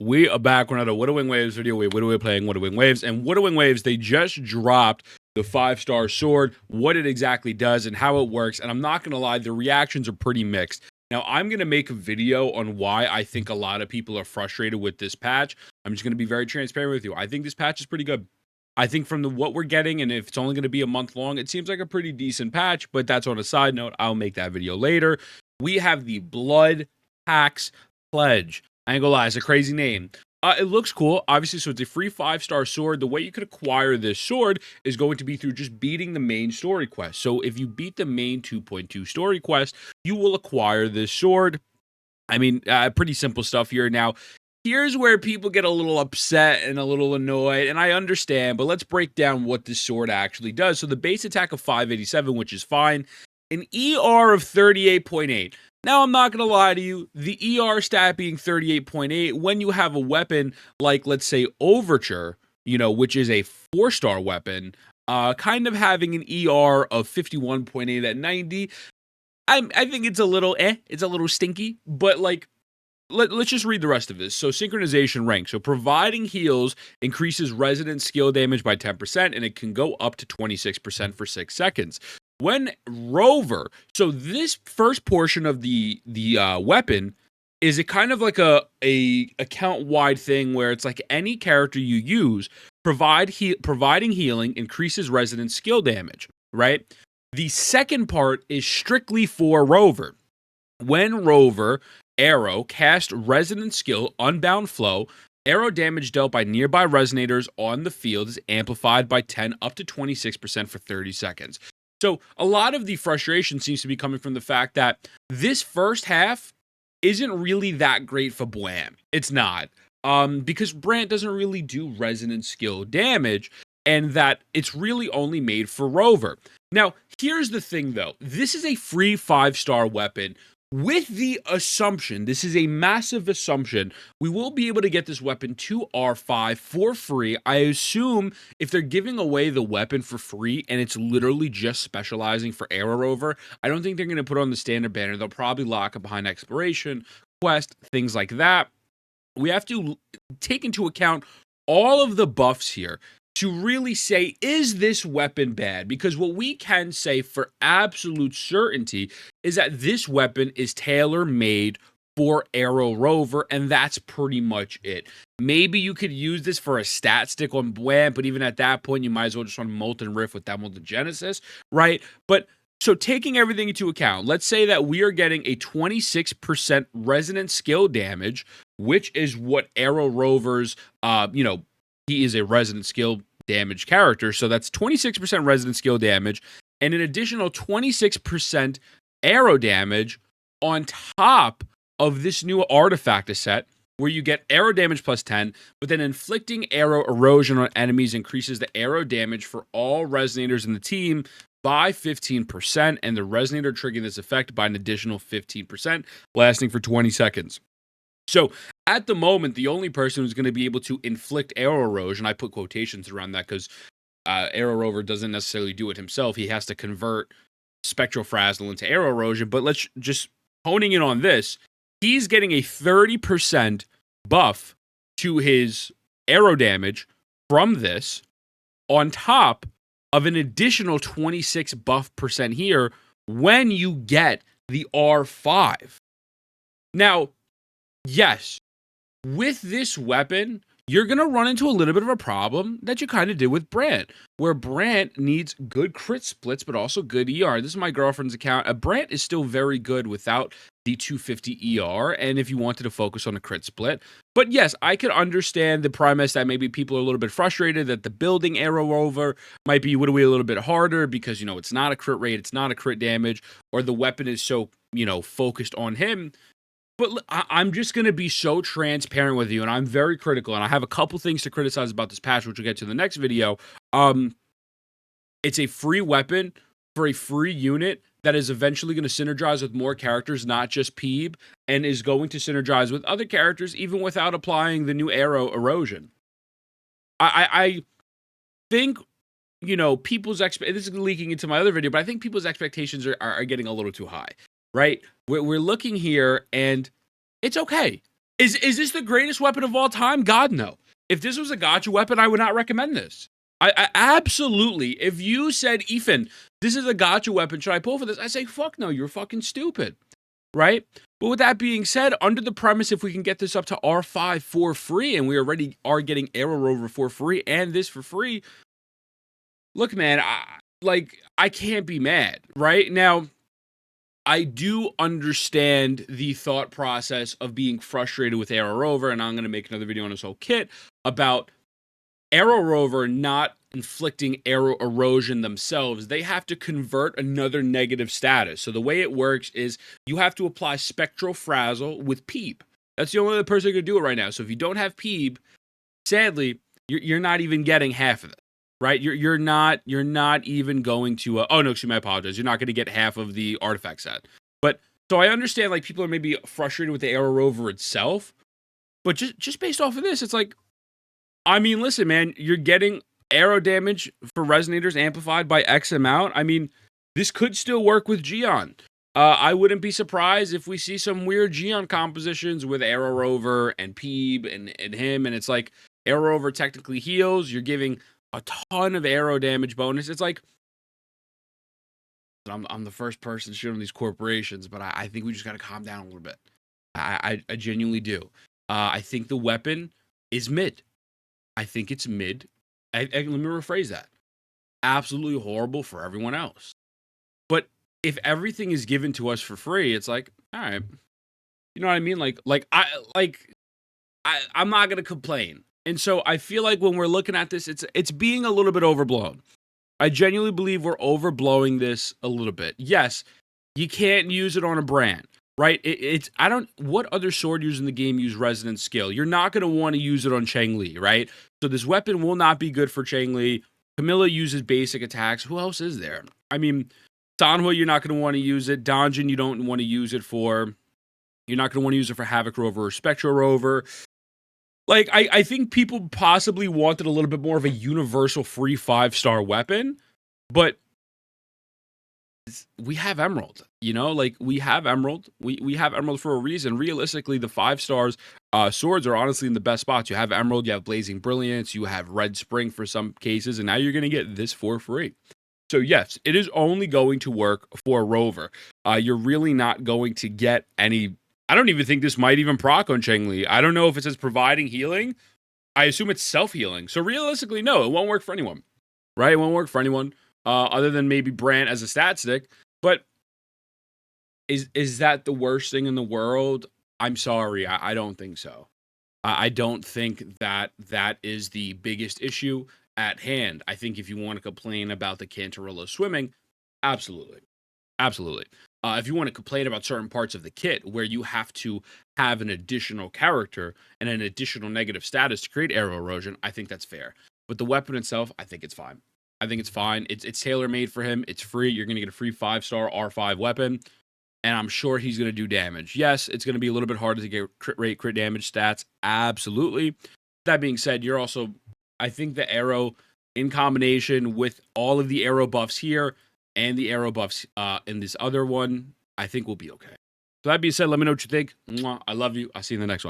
We are back with another Wuthering Waves video. We're playing Wuthering Waves, and Wuthering Waves, they just dropped the 5-star sword, what it exactly does and how it works, and I'm not going to lie, the reactions are pretty mixed. Now, I'm going to make a video on why I think a lot of people are frustrated with this patch. I'm just going to be very transparent with you. I think this patch is pretty good. I think from what we're getting, and if it's only going to be a month long, it seems like a pretty decent patch, but that's on a side note. I'll make that video later. We have the Bloodpact Pledge. I ain't gonna lie, it's a crazy name. It looks cool, obviously, so it's a free 5-star sword. The way you could acquire this sword is going to be through just beating the main story quest. So if you beat the main 2.2 story quest, you will acquire this sword. I mean, pretty simple stuff here. Now, here's where people get a little upset and a little annoyed, and I understand, but let's break down what this sword actually does. So the base attack of 587, which is fine, an ER of 38.8. Now, I'm not going to lie to you, the ER stat being 38.8, when you have a weapon like, let's say, Overture, you know, which is a 4-star weapon, kind of having an ER of 51.8 at 90, I think it's a little it's a little stinky, but like, let's just read the rest of this. So, synchronization rank. So, providing heals increases resident skill damage by 10%, and it can go up to 26% for 6 seconds. When Rover, so this first portion of the weapon is a kind of like a account-wide thing where it's like any character you use, providing healing increases resident skill damage, right? The second part is strictly for Rover. When Rover, Aero, cast Resonant Skill, Unbound Flow, arrow damage dealt by nearby resonators on the field is amplified by 10 up to 26% for 30 seconds. So a lot of the frustration seems to be coming from the fact that this first half isn't really that great for Blam. It's not. Because Brant doesn't really do resonant skill damage, and that it's really only made for Rover. Now, here's the thing, though. This is a free 5-star weapon with the assumption, this is a massive assumption, we will be able to get this weapon to R5 for free. I assume if they're giving away the weapon for free and it's literally just specializing for Aero Rover, I don't think they're going to put it on the standard banner. They'll probably lock it behind exploration, quest, things like that. We have to take into account all of the buffs here to really say, is this weapon bad? Because what we can say for absolute certainty is that this weapon is tailor-made for Aero Rover, and that's pretty much it. Maybe you could use this for a stat stick on Blam, but even at that point, you might as well just run Molten Rift with that Molten Genesis, right? But so taking everything into account, let's say that we are getting a 26% resonant skill damage, which is what Aero Rover's, he is a resident skill damage character, so that's 26% resident skill damage, and an additional 26% arrow damage on top of this new artifact set, where you get arrow damage plus 10, but then inflicting arrow erosion on enemies increases the arrow damage for all resonators in the team by 15%, and the resonator triggering this effect by an additional 15%, lasting for 20 seconds. So, at the moment, the only person who's going to be able to inflict arrow erosion, I put quotations around that because Aero Rover doesn't necessarily do it himself. He has to convert Spectral Frazzle into arrow erosion. But let's just honing in on this. He's getting a 30% buff to his arrow damage from this, on top of an additional 26 buff percent here when you get the R5. Now, yes, with this weapon, you're going to run into a little bit of a problem that you kind of did with Brant, where Brant needs good crit splits, but also good ER. This is my girlfriend's account. Brant is still very good without the 250 ER, and if you wanted to focus on a crit split. But yes, I could understand the premise that maybe people are a little bit frustrated that the building Aero Rover might be a little bit harder because, you know, it's not a crit rate, it's not a crit damage, or the weapon is so, you know, focused on him. But I'm just going to be so transparent with you, and I'm very critical, and I have a couple things to criticize about this patch, which we'll get to in the next video. It's a free weapon for a free unit that is eventually going to synergize with more characters, not just Peeb, and is going to synergize with other characters even without applying the new arrow erosion. I think, you know, people's this is leaking into my other video, but I think people's expectations are getting a little too high, right? We're looking here, and it's okay. Is this the greatest weapon of all time? God, no. If this was a gotcha weapon, I would not recommend this. I absolutely, if you said, Ethan, this is a gotcha weapon, should I pull for this? I say, fuck no, you're fucking stupid, right? But with that being said, under the premise, if we can get this up to R5 for free, and we already are getting Aero Rover for free and this for free, look, man, I can't be mad, right? Now, I do understand the thought process of being frustrated with Aero Rover, and I'm going to make another video on this whole kit about Aero Rover not inflicting aero erosion themselves. They have to convert another negative status. So the way it works is you have to apply Spectral Frazzle with Peeb. That's the only other person who can do it right now. So if you don't have Peeb, sadly, you're not even getting half of it. Right, you're not even going to. Oh no, excuse me, I apologize. You're not going to get half of the artifact set. But so I understand, like, people are maybe frustrated with the Aero Rover itself, but just based off of this, it's like, I mean, listen, man, you're getting arrow damage for resonators amplified by X amount. I mean, this could still work with Geon. I wouldn't be surprised if we see some weird Geon compositions with Aero Rover and Peeb and him, and it's like Aero Rover technically heals. You're giving a ton of arrow damage bonus. It's like, I'm the first person shooting these corporations, but I think we just got to calm down a little bit. I genuinely do. I think the weapon is mid. I think it's mid. Let me rephrase that. Absolutely horrible for everyone else. But if everything is given to us for free, it's like, all right. You know what I mean? I'm not gonna complain. And so I feel like when we're looking at this, it's being a little bit overblown. I genuinely believe we're overblowing this a little bit. Yes, you can't use it on a brand, right? What other sword users in the game use Resonant Skill? You're not going to want to use it on Chang-Li, right? So this weapon will not be good for Chang-Li. Camilla uses basic attacks. Who else is there? I mean, Sanhua, you're not going to want to use it. Donjin, you don't want to use it for. You're not going to want to use it for Havoc Rover or Spectral Rover. Like, I think people possibly wanted a little bit more of a universal free 5-star weapon, but we have Emerald, you know? Like, we have Emerald. We have Emerald for a reason. Realistically, the 5-stars swords are honestly in the best spots. You have Emerald, you have Blazing Brilliance, you have Red Spring for some cases, and now you're going to get this for free. So yes, it is only going to work for Rover. You're really not going to get any. I don't even think this might even proc on Chang-Li. I don't know if it says providing healing. I assume it's self-healing. So realistically, no, it won't work for anyone. Right? It won't work for anyone other than maybe Brant as a stat stick. But is that the worst thing in the world? I'm sorry. I don't think so. I don't think that is the biggest issue at hand. I think if you want to complain about the Cantarilla swimming, absolutely. Absolutely. If you want to complain about certain parts of the kit where you have to have an additional character and an additional negative status to create arrow erosion, I think that's fair. But the weapon itself, I think it's fine. I think it's fine. It's tailor-made for him. It's free. You're going to get a free 5-star R5 weapon, and I'm sure he's going to do damage. Yes, it's going to be a little bit harder to get crit rate, crit damage stats. Absolutely. That being said, you're also, I think the arrow in combination with all of the arrow buffs here and the arrow buffs in this other one, I think we'll be okay. So that being said, let me know what you think. Mwah. I love you. I'll see you in the next one.